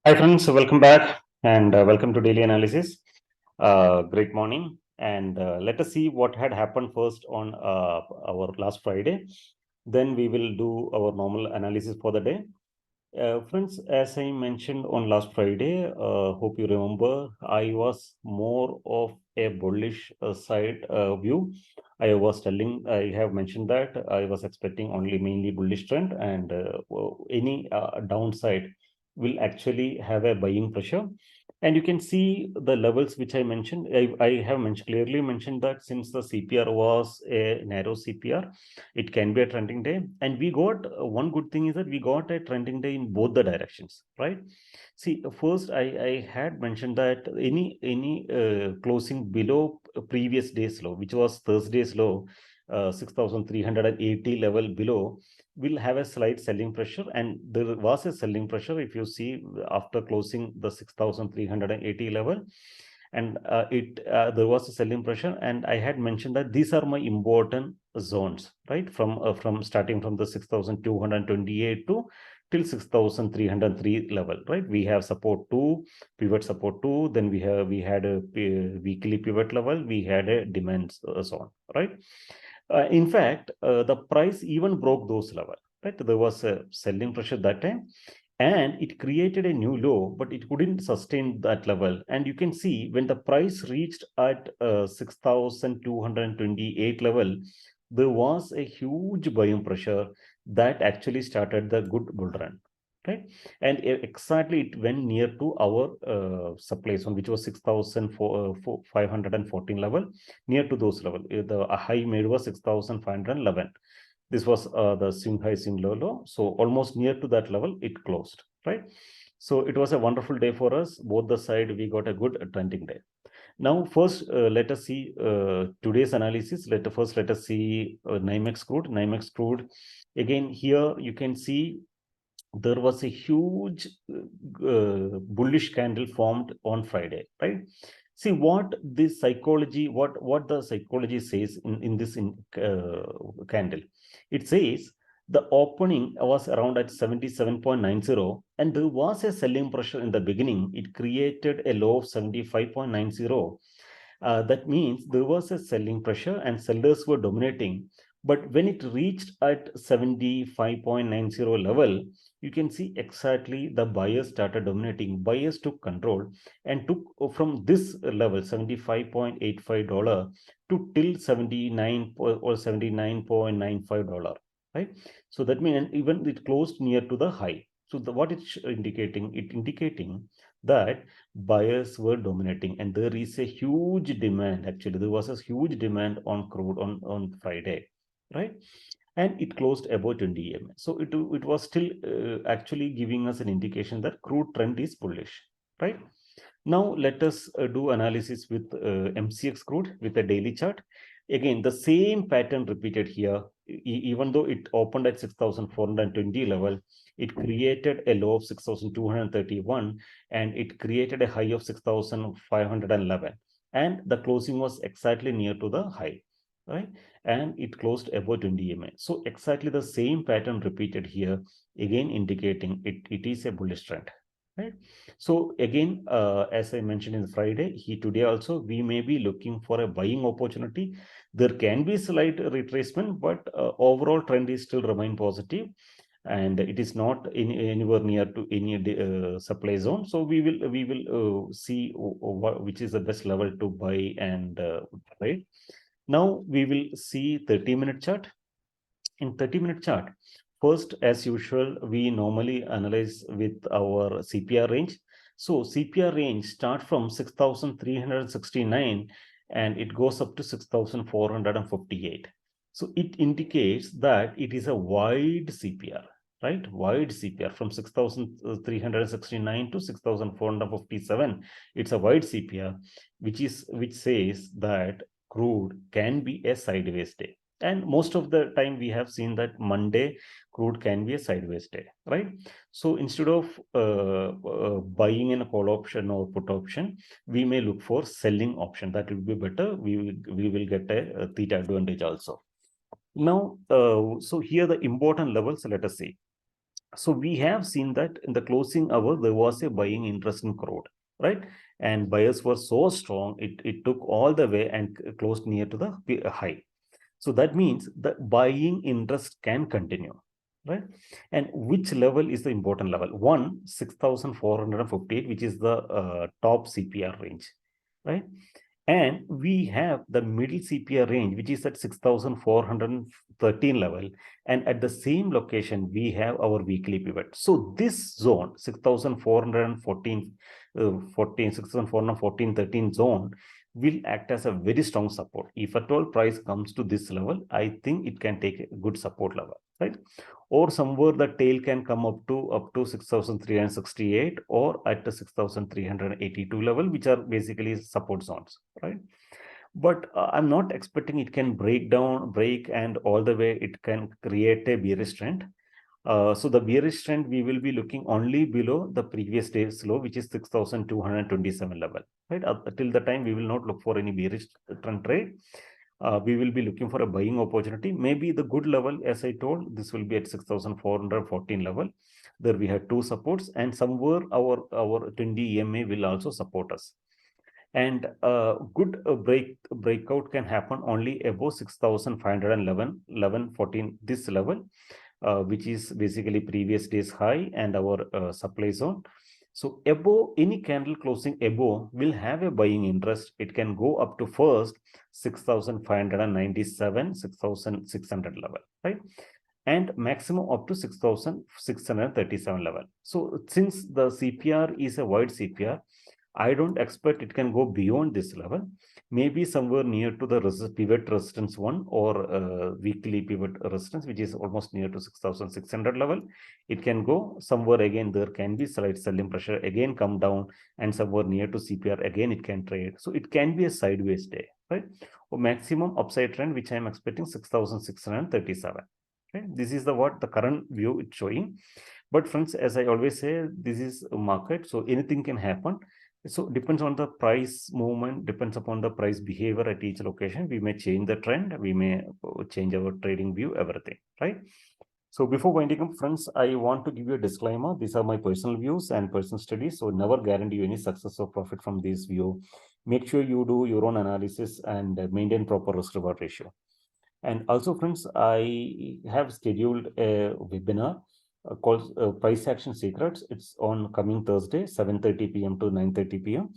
Hi friends, welcome back and welcome to Daily Analysis. Great morning, and let us see what had happened first on our last Friday. Then we will do our normal analysis for the day. Friends, as I mentioned on last Friday, hope you remember, I was more of a bullish side view. I have mentioned that I was expecting only mainly bullish trend, and any downside will actually have a buying pressure. And you can see the levels which I mentioned. I have clearly mentioned that since the CPR was a narrow CPR, it can be a trending day, and we got one good thing is that we got a trending day in both the directions, right? See, first I had mentioned that any closing below previous day's low, which was Thursday's low, 6,380 level below, will have a slight selling pressure, and there was a selling pressure if you see after closing the 6,380 level, and there was a selling pressure, and I had mentioned that these are my important zones, right? From starting from the 6,228 to till 6,303 level, right? We have support 2, pivot support 2, then we had a weekly pivot level, we had a demand zone, right? In fact, the price even broke those level, right? There was a selling pressure that time, and it created a new low, but it couldn't sustain that level. And you can see when the price reached at 6,228 level, there was a huge buying pressure that actually started the good bull run, right? And exactly it went near to our supply zone, which was 6,514 level, near to those level. The high made was 6,511. This was the swing high, swing low. So almost near to that level, it closed, right? So it was a wonderful day for us. Both the side, we got a good trending day. Now, first, let us see today's analysis. Let us see NYMEX crude. NYMEX crude. Again, here you can see there was a huge bullish candle formed on Friday, right? See what this psychology, what the psychology says in this candle. It says the opening was around at 77.90, and there was a selling pressure in the beginning. It created a low of 75.90. That means there was a selling pressure and sellers were dominating. But when it reached at 75.90 level, you can see exactly the buyers started dominating. Buyers took control and took from this level, $75.85 to till 79 or $79.95, right? So that means even it closed near to the high. So what it's indicating, that buyers were dominating, and there is a huge demand. Actually, there was a huge demand on crude on Friday, right? And it closed above 20 EMA. So it was still actually giving us an indication that crude trend is bullish, right? Now let us do analysis with MCX crude with a daily chart. Again, the same pattern repeated here. Even though it opened at 6,420 level, it created a low of 6,231, and it created a high of 6,511. And the closing was exactly near to the high, right? And it closed above 20 EMA. So exactly the same pattern repeated here, again indicating it is a bullish trend, right? So again, as I mentioned in Friday, today also we may be looking for a buying opportunity. There can be slight retracement, but overall trend is still remain positive, and it is not anywhere near to any supply zone. So we will see which is the best level to buy and trade. Now we will see 30-minute chart. In 30-minute chart, first, as usual, we normally analyze with our CPR range. So CPR range start from 6,369 and it goes up to 6,458. So it indicates that it is a wide CPR, right? Wide CPR from 6,369 to 6,457. It's a wide CPR, which says that crude can be a sideways day. And most of the time we have seen that Monday crude can be a sideways day, right? So instead of buying in a call option or put option, we may look for selling option. That will be better. We will get a theta advantage also. Now, so here the important levels, let us see. So we have seen that in the closing hour, there was a buying interest in crude, right? And buyers were so strong, it took all the way and closed near to the high. So that means the buying interest can continue, right? And which level is the important level? 6,458, which is the top CPR range, right? And we have the middle CPR range, which is at 6,413 level. And at the same location, we have our weekly pivot. So this zone, 6,414, 6,414, 13 zone, will act as a very strong support. If at all price comes to this level, I think it can take a good support level, right? Or somewhere the tail can come up to 6,368 or at the 6,382 level, which are basically support zones, right? But I'm not expecting it can break and all the way it can create a bearish trend. So the bearish trend, we will be looking only below the previous day's low, which is 6,227 level, right? Till the time, we will not look for any bearish trend trade. We will be looking for a buying opportunity. Maybe the good level, as I told, this will be at 6,414 level. There we have two supports, and somewhere our 20 EMA will also support us. And good breakout can happen only above 6,511, 1114, this level, which is basically previous day's high and our supply zone. So above, any candle closing above will have a buying interest. It can go up to first 6,597, 6,600 level, right? And maximum up to 6,637 level. So since the CPR is a wide CPR, I don't expect it can go beyond this level. Maybe somewhere near to the pivot resistance 1 or weekly pivot resistance, which is almost near to 6,600 level. It can go somewhere again. There can be slight selling pressure again, come down, and somewhere near to CPR again it can trade. So it can be a sideways day, right? Or maximum upside trend, which I am expecting 6,637. Right? This is what the current view it's showing. But friends, as I always say, this is a market, so anything can happen. So depends on the price movement, depends upon the price behavior at each location. We may change the trend, we may change our trading view, everything, right? So before winding up, friends, I want to give you a disclaimer. These are my personal views and personal studies, so never guarantee you any success or profit from this view. Make sure you do your own analysis and maintain proper risk-reward ratio. And also, friends, I have scheduled a webinar called Price Action Secrets. It's on coming Thursday, 7:30 p.m. to 9:30 p.m.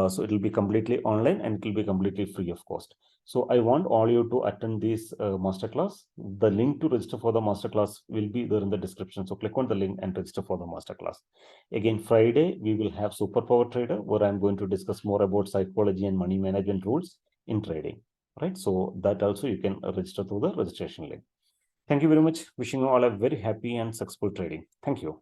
So it will be completely online and it will be completely free of cost. So I want all you to attend this masterclass. The link to register for the masterclass will be there in the description. So click on the link and register for the masterclass. Again, Friday, we will have Superpower Trader, where I'm going to discuss more about psychology and money management rules in trading. Right. So that also you can register through the registration link. Thank you very much. Wishing you all a very happy and successful trading. Thank you.